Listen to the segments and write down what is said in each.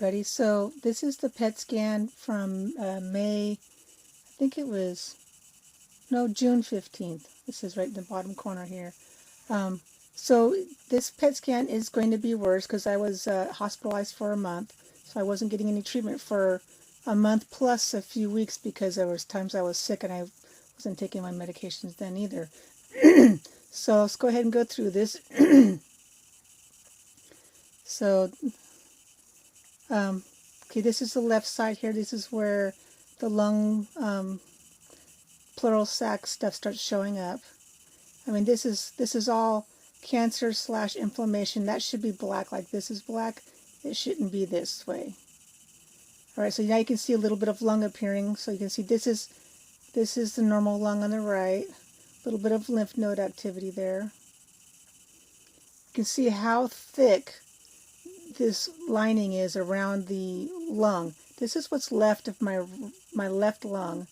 Ready? So this is the PET scan from May, I think it was, no, June 15th. This is right in the bottom corner here. Um, so this PET scan is going to be worse because I was hospitalized for a month. So I wasn't getting any treatment for a month plus a few weeks because there was times I was sick and I wasn't taking my medications then either. So let's go ahead and go through this. So, okay, this is the left side here. This is where the lung pleural sac stuff starts showing up. I mean, this is all cancer / inflammation. That should be black, like this is black. It shouldn't be this way. All right, so now you can see a little bit of lung appearing. So you can see this is the normal lung on the right. A little bit of lymph node activity there. You can see how thick this lining is around the lung. This is what's left of my left lung,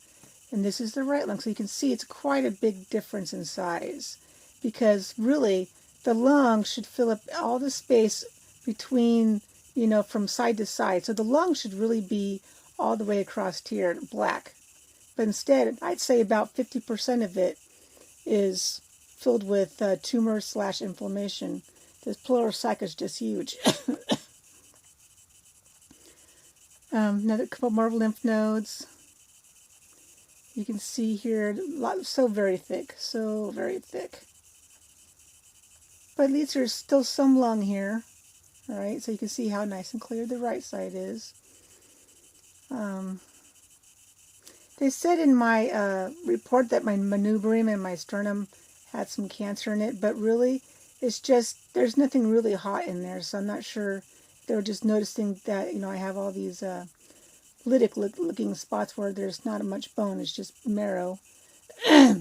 and this is the right lung. So you can see it's quite a big difference in size, because really the lung should fill up all the space between, from side to side. So the lung should really be all the way across here, black. But instead, I'd say about 50% of it is filled with tumor / inflammation. This pleural sac is just huge. Another couple more lymph nodes. You can see here, so very thick, so very thick. But at least there's still some lung here. All right, so you can see how nice and clear the right side is. They said in my report that my manubrium and my sternum had some cancer in it, but really, it's just, there's nothing really hot in there, so I'm not sure. They were just noticing that, I have all these lytic looking spots where there's not much bone, it's just marrow. Okay,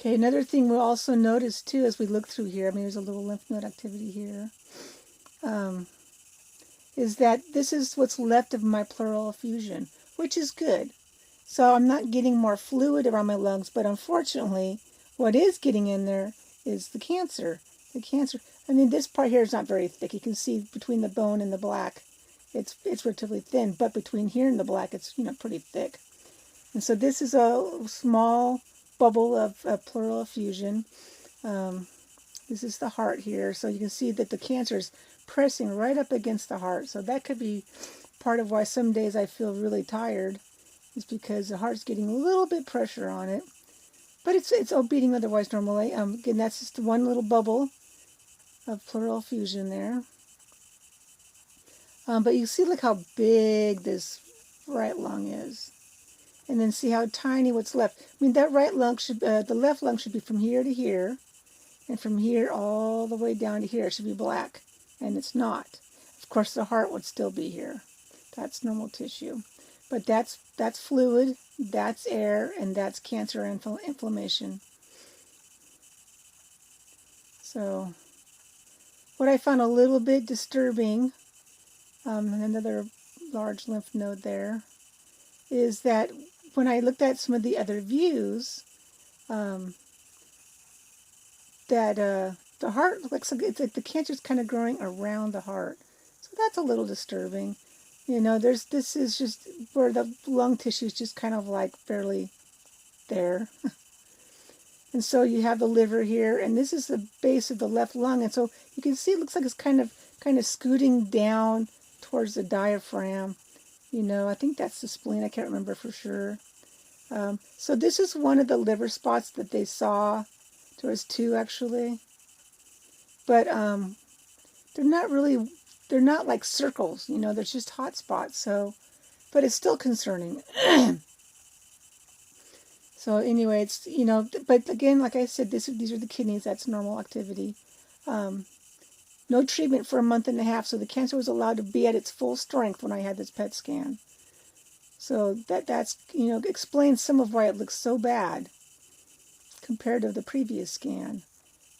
another thing we'll also notice too as we look through here, I mean, there's a little lymph node activity here, is that this is what's left of my pleural effusion, which is good. So I'm not getting more fluid around my lungs, but unfortunately, what is getting in there is the cancer. I mean, this part here is not very thick. You can see between the bone and the black, it's relatively thin, but between here and the black, it's, pretty thick. And so this is a small bubble of pleural effusion. This is the heart here, so you can see that the cancer is pressing right up against the heart. So that could be part of why some days I feel really tired, is because the heart's getting a little bit pressure on it. But it's all beating otherwise normally. Again, that's just one little bubble of pleural effusion there. But you see, look how big this right lung is. And then see how tiny what's left. I mean, that right lung should, the left lung should be from here to here. And from here all the way down to here. It should be black. And it's not. Of course, the heart would still be here. That's normal tissue. But that's fluid, that's air, and that's cancer and inflammation. So, what I found a little bit disturbing, another large lymph node there, is that when I looked at some of the other views, that the heart looks like it's like the cancer's kind of growing around the heart. So that's a little disturbing. This is just where the lung tissue is just kind of like barely there. And so you have the liver here, and this is the base of the left lung. And so you can see it looks like it's kind of scooting down towards the diaphragm. I think that's the spleen. I can't remember for sure. So this is one of the liver spots that they saw. There was two actually. But they're not like circles, they're just hot spots. So, but it's still concerning. So anyway, it's, but again, like I said, these are the kidneys. That's normal activity. No treatment for a month and a half. So the cancer was allowed to be at its full strength when I had this PET scan. So that's, explains some of why it looks so bad compared to the previous scan.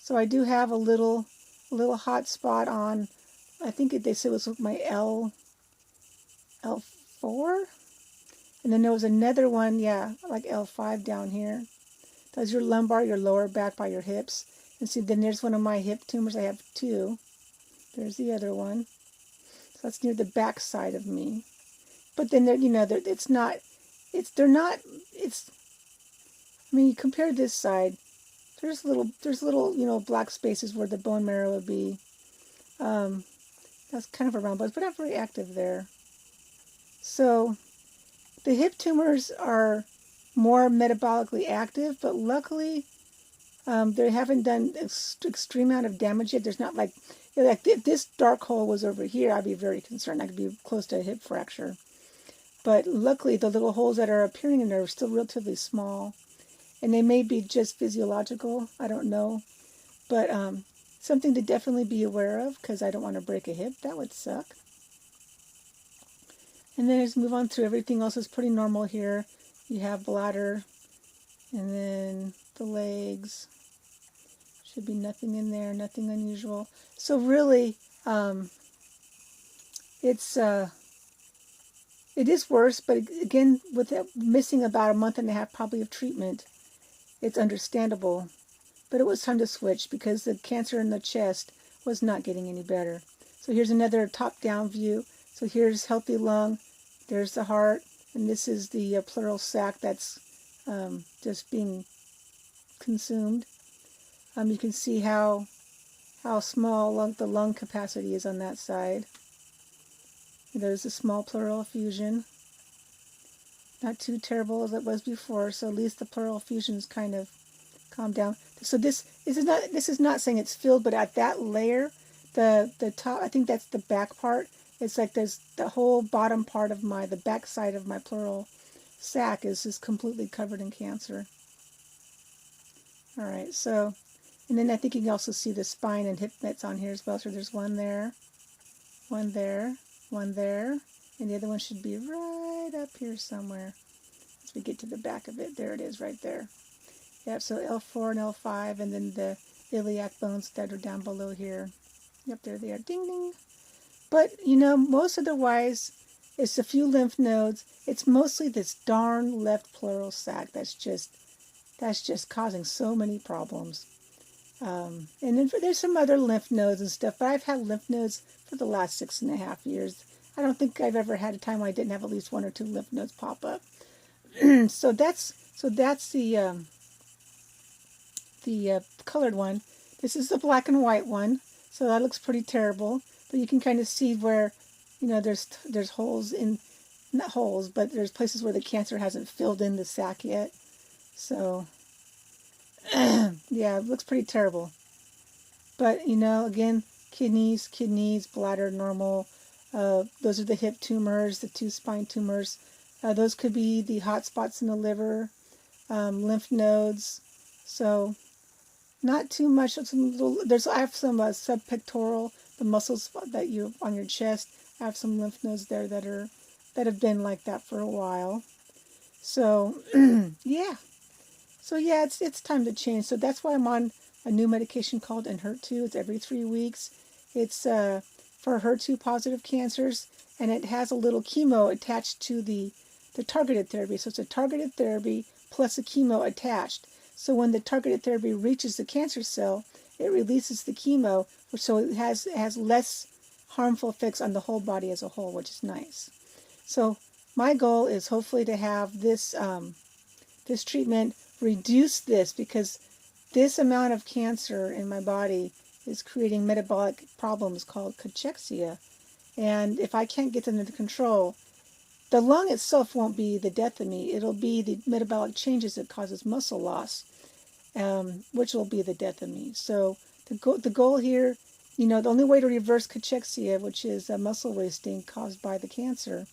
So I do have a little hot spot on, I think they said it was my L4. And then there was another one, yeah, like L5 down here. That's your lumbar, your lower back by your hips. And see, then there's one of my hip tumors. I have two. There's the other one. So that's near the back side of me. But then, it's not, they're not, I mean, you compare this side, there's little, black spaces where the bone marrow would be. That's kind of around, but not very active there. So the hip tumors are more metabolically active, but luckily they haven't done extreme amount of damage yet. There's not like if this dark hole was over here, I'd be very concerned. I could be close to a hip fracture. But luckily, the little holes that are appearing in there are still relatively small. And they may be just physiological. I don't know. But something to definitely be aware of, because I don't want to break a hip. That would suck. And then just move on through. Everything else is pretty normal here. You have bladder, and then the legs. Should be nothing in there, nothing unusual. So really, it is worse, but again, with missing about a month and a half probably of treatment, it's understandable. But it was time to switch because the cancer in the chest was not getting any better. So here's another top-down view. So here's healthy lung, there's the heart, and this is the pleural sac that's just being consumed. You can see how small the lung capacity is on that side. There's a small pleural effusion. Not too terrible as it was before, so at least the pleural effusion's kind of calmed down. So this is not saying it's filled, but at that layer, the top, I think that's the back part. It's like there's the whole bottom part of the back side of my pleural sac is just completely covered in cancer. All right, so, and then I think you can also see the spine and hip nets on here as well. So there's one there, one there, one there, and the other one should be right up here somewhere. As we get to the back of it, there it is right there. Yep, so L4 and L5, and then the iliac bones that are down below here. Yep, there they are, ding ding. But, most otherwise, it's a few lymph nodes. It's mostly this darn left pleural sac that's just causing so many problems. And then there's some other lymph nodes and stuff, but I've had lymph nodes for the last 6.5 years. I don't think I've ever had a time when I didn't have at least one or two lymph nodes pop up. So that's the colored one. This is the black and white one, so that looks pretty terrible. But you can kind of see where, there's holes in, not holes, but there's places where the cancer hasn't filled in the sac yet. So, yeah, it looks pretty terrible. But, again, kidneys, bladder, normal. Those are the hip tumors, the two spine tumors. Those could be the hot spots in the liver, lymph nodes. So, not too much. I have some subpectoral, the muscles that you on your chest. I have some lymph nodes there that have been like that for a while. So, yeah. So yeah, it's time to change. So that's why I'm on a new medication called Enhurtu. It's every 3 weeks. It's for HER2 positive cancers, and it has a little chemo attached to the targeted therapy. So it's a targeted therapy plus a chemo attached. So when the targeted therapy reaches the cancer cell, it releases the chemo, so it has less harmful effects on the whole body as a whole, which is nice. So my goal is hopefully to have this this treatment reduce this, because this amount of cancer in my body is creating metabolic problems called cachexia. And if I can't get them under control, the lung itself won't be the death of me. It'll be the metabolic changes that causes muscle loss, which will be the death of me. So the goal here, the only way to reverse cachexia, which is muscle wasting caused by the cancer,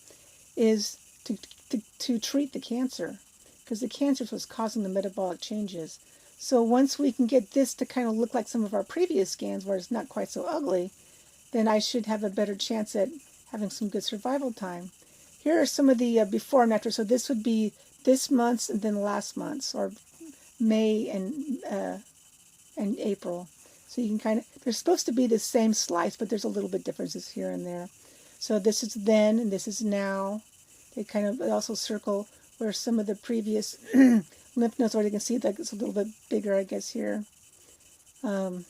is to treat the cancer, because the cancer is what's causing the metabolic changes. So once we can get this to kind of look like some of our previous scans, where it's not quite so ugly, then I should have a better chance at having some good survival time. Here are some of the before and after. So this would be this month's and then last month's, or May and April. So you can kind of, they're supposed to be the same slice, but there's a little bit differences here and there. So this is then and this is now. They kind of also circle where some of the previous lymph nodes, or you can see that it's a little bit bigger, I guess, here. The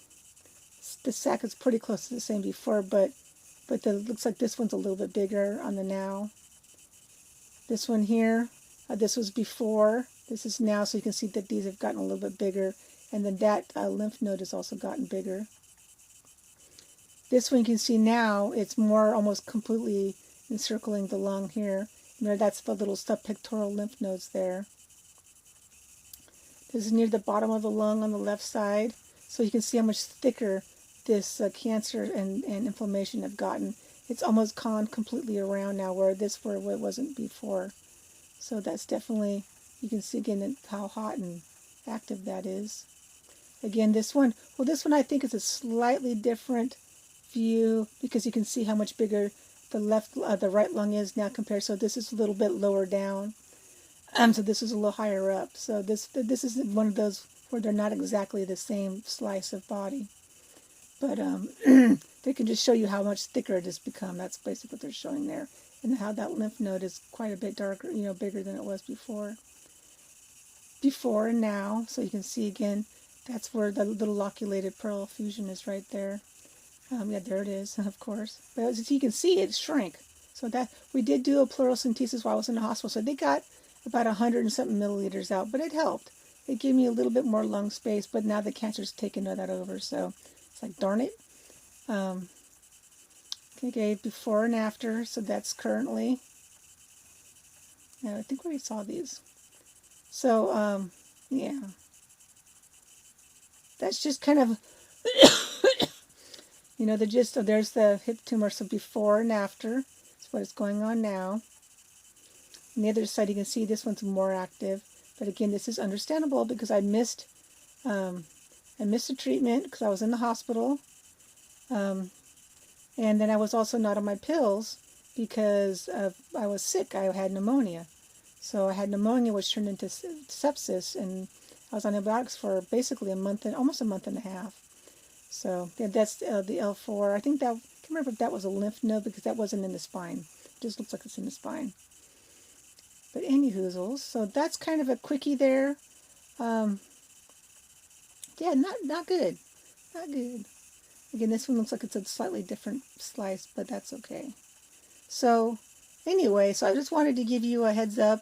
sac is pretty close to the same before, but but looks like this one's a little bit bigger on the now. This one here, this was before, this is now, so you can see that these have gotten a little bit bigger, and then that lymph node has also gotten bigger. This one you can see now, it's more almost completely encircling the lung here. Remember, that's the little subpectoral lymph nodes there. This is near the bottom of the lung on the left side, so you can see how much thicker this cancer and inflammation have gotten. It's almost gone completely around now, where it wasn't before. So that's definitely, you can see again how hot and active that is. Again, this one I think is a slightly different view, because you can see how much bigger the right lung is now compared. So this is a little bit lower down. So this is a little higher up. So this is one of those where they're not exactly the same slice of body. But they can just show you how much thicker it has become. That's basically what they're showing there. And how that lymph node is quite a bit darker, bigger than it was before. Before and now. So you can see again, that's where the little loculated pearl fusion is right there. Yeah, there it is, of course. But as you can see, it shrank. So that we did do a pleural centesis while I was in the hospital. So they got about 100 and something milliliters out, but it helped. It gave me a little bit more lung space, but now the cancer's taken that over. So it's like, darn it. Okay, before and after. So that's currently. Yeah, I think we already saw these. So, yeah. That's just kind of, the gist of, there's the hip tumor. So before and after. That's what is going on now. On the other side, you can see this one's more active. But again, this is understandable because I missed the treatment because I was in the hospital. And then I was also not on my pills because I was sick. I had pneumonia. So I had pneumonia, which turned into sepsis, and I was on antibiotics for basically almost a month and a half. So yeah, that's the L4. I can't remember if that was a lymph node because that wasn't in the spine. It just looks like it's in the spine. But anywhoozles, so that's kind of a quickie there. Yeah, not good. Not good. Again, this one looks like it's a slightly different slice, but that's okay. So anyway, so I just wanted to give you a heads up.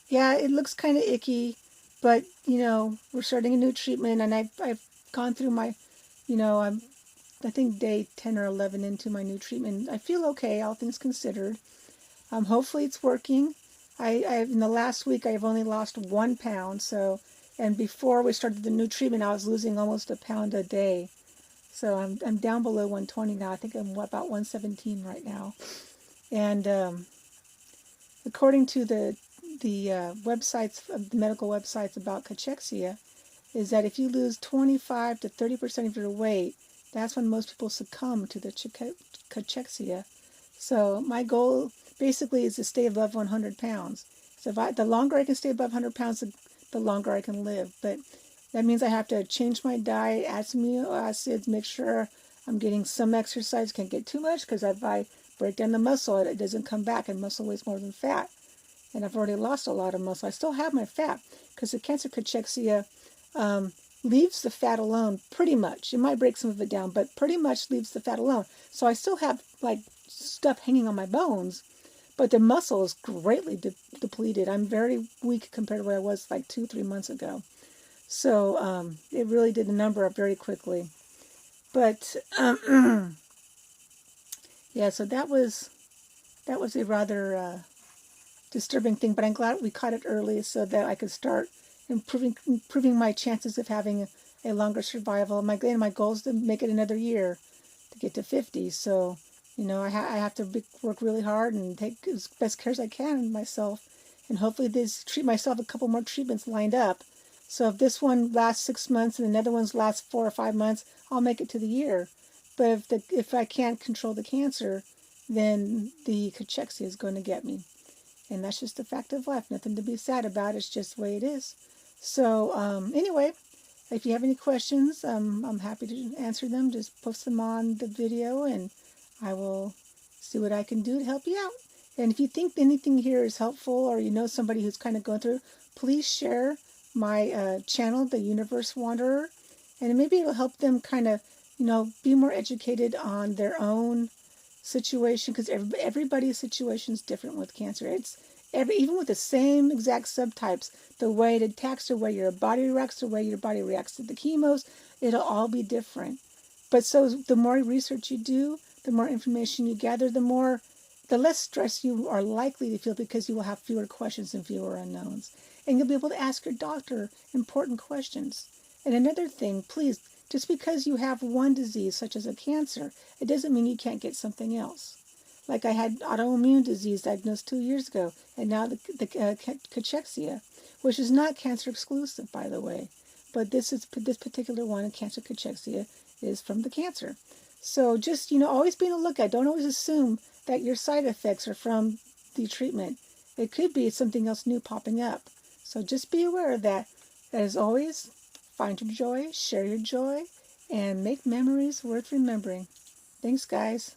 Yeah, it looks kind of icky, but, we're starting a new treatment, and I've gone through my, I think day 10 or 11 into my new treatment. I feel okay, all things considered. Hopefully it's working. In the last week, I've only lost 1 pound. So, and before we started the new treatment, I was losing almost 1 pound a day. So I'm down below 120 now. I think I'm about 117 right now. And according to the websites, the medical websites about cachexia, is that if you lose 25 to 30% of your weight, that's when most people succumb to the cachexia. So my goal basically is to stay above 100 pounds. So the longer I can stay above 100 pounds, the longer I can live. But that means I have to change my diet, add some amino acids, make sure I'm getting some exercise. Can't get too much because if I break down the muscle, it doesn't come back, and muscle weighs more than fat. And I've already lost a lot of muscle. I still have my fat because the cancer cachexia leaves the fat alone pretty much. It might break some of it down, but pretty much leaves the fat alone. So I still have like stuff hanging on my bones, but the muscle is greatly depleted. I'm very weak compared to what I was like 2-3 months ago. So it really did the number up very quickly. But yeah, so that was a rather disturbing thing. But I'm glad we caught it early so that I could start improving my chances of having a longer survival. My goal is to make it another year to get to 50. So I have to work really hard and take as best care as I can of myself, and hopefully treat myself a couple more treatments lined up. So if this one lasts 6 months and another one's lasts 4 or 5 months, I'll make it to the year. But if I can't control the cancer, then the cachexia is going to get me. And that's just a fact of life. Nothing to be sad about. It's just the way it is. So anyway, if you have any questions, I'm happy to answer them. Just post them on the video, and I will see what I can do to help you out. And if you think anything here is helpful, or you know somebody who's kind of going through, please share my channel, The Universe Wanderer, and maybe it'll help them kind of, be more educated on their own situation, because everybody's situation is different with cancer. Even with the same exact subtypes, the way it attacks, the way your body reacts, the way your body reacts to the chemos, it'll all be different. But so the more research you do, the more information you gather, the less stress you are likely to feel, because you will have fewer questions and fewer unknowns. And you'll be able to ask your doctor important questions. And another thing, please, just because you have one disease, such as a cancer, it doesn't mean you can't get something else. Like I had autoimmune disease diagnosed 2 years ago, and now the cachexia, which is not cancer exclusive, by the way. But this particular one, cancer cachexia, is from the cancer. So just, always be on the lookout. Don't always assume that your side effects are from the treatment. It could be something else new popping up. So just be aware of that. As always, find your joy, share your joy, and make memories worth remembering. Thanks, guys.